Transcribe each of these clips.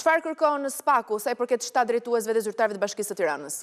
Çfarë kërkon SPAK-u sa i përket 7 drejtuesve dhe zyrtarëve të Bashkisë së Tiranës?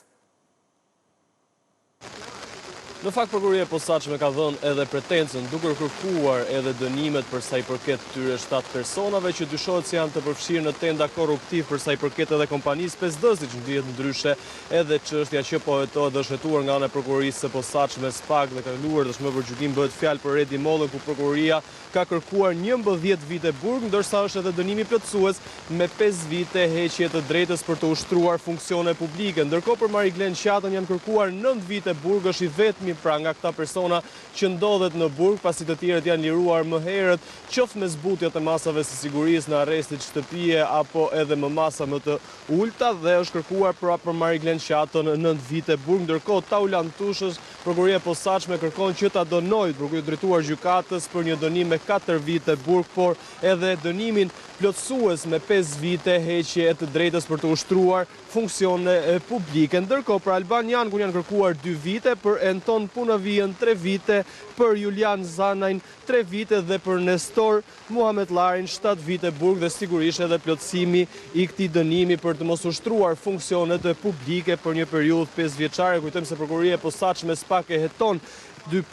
Në fakt, prokuroria e posaçme ka dhënë edhe pretencën duke kërkuar edhe dënimet për sa i përket këtyre 7 personave që dyshohet se janë të përfshirë në tenda korruptiv për sa i përket edhe kompanisë 5D, siç ndihet ndryshe edhe çështja që po hetohet dhe është hetuar nga ana e prokurorisë së posaçme SPAK dhe ka kaluar dashmë për gjykim. Bëhet fjalë për Redi Mollën, ku prokuroria ka kërkuar 11 vite burg, ndërsa është edhe dënimi plotësues me 5 vite heqje të drejtës për të ushtruar funksione publike. Ndërkohë për Mariglen Qatën janë kërkuar 9 vite burg, është i vetmi pra nga këta persona që ndodhet në burg, pasi të tjerët janë liruar më herët, qoftë me zbutjet e masave së sigurisë në arrestit shtëpie apo edhe më masa më të ulta, dhe është kërkuar për Mariglen Qatën 9 vite burg. Ndërkohë Taulan Tushës, prokuroria e posaçme kërkon që ta dënojë duke drejtuar gjykatës për një dënim me 4 vite burg, por edhe dënimin plotësues me 5 vite heqje e të drejtës për të ushtruar funksione publike. Ndërkohë për Albanian, ku janë kërkuar 2 vite, për Anton Punavijën 3 vite, për Julian Zanajn 3 vite dhe për Nestor Muhamet Larin 7 vite burg, dhe sigurisht edhe plotësimi i këtij dënimi për të mos ushtruar funksionet publike për një periudhë 5 vjeçare. Kujtojmë se prokuroria e posaçme SPAK e heton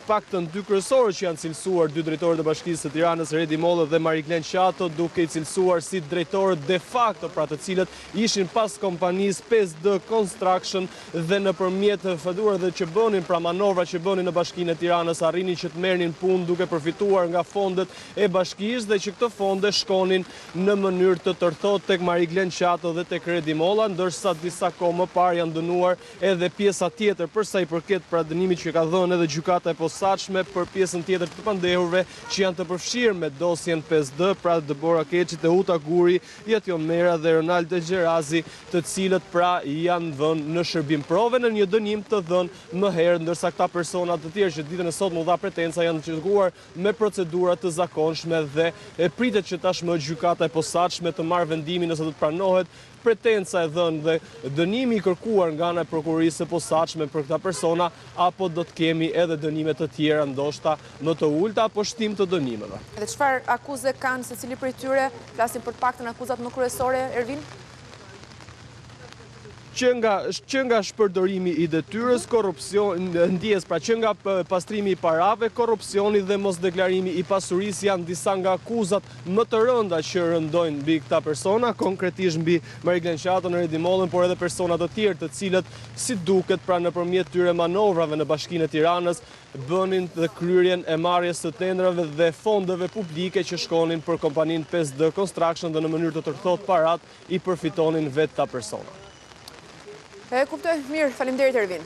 paktën 2 kryesorë që janë cilësuar 2 drejtorë të Bashkisë së Tiranës, Redi Mollë dhe Mariglen Qatën, duke i cilësuar si drejtorë de facto, pra të cilët ishin pas kompanisë 5D Construction, dhe nëpërmjet fadurave që bënin, pra manovra që bënin në Bashkinë e Tiranës, arrinin që të merrnin punë duke përfituar nga fondet e bashkisë, dhe që këto fonde shkonin në mënyrë të tërthot tek Mariglen Qatën dhe tek Redi Molla, ndërsa disa kohë më parë janë dënuar edhe pjesa tjetër për sa i përket pra dënimit që ka dhënë edhe gjykata e posaçme për pjesën tjetër të pandehurve që janë të përfshirë me dosjen 5D, pra Debora Keçi, Teuta Guri, Jetjon Mera dhe Ronald Xherazi, të cilët pra janë vënë në shërbim prove në një dënim të dhënë më herët, ndërsa këta persona të tjerë që ditën e sotme u dha pretenca janë qëndruar me procedura të zakonshme, dhe pritet që tashmë gjykata e posaçme të marrë vendimin nëse do të pranohet pretenca e dhënë dhe dënimi i kërkuar nga ana e prokurorisë së posaçme për këta persona, apo do të kemi edhe dënime të tjera ndoshta më të ulta apo shtim të dënimeve. Dhe çfarë akuze kanë secili prej tyre? Flasim për të paktën akuzat më kryesore, Ervin? Që nga shpërdorimi i detyrës, korrupsion, ndjes, pra që nga pastrimi i parave, korrupsioni dhe mosdeklarimi i pasurisë janë disa nga akuzat më të rënda që rëndojnë mbi këta persona, konkretisht mbi Mariglen Qatën, Redi Mollën, por edhe persona të tjerë, të cilët si duket pra nëpërmjet tyre manovrave në Bashkinë e Tiranës bënin dhe kryerjen e marrjes së tendrave dhe fondeve publike që shkonin për kompaninë 5D Construction, dhe në mënyrë të tërthot parat i përfitonin vetë ta persona. Kuptoj, mirë, faleminderit Ervin.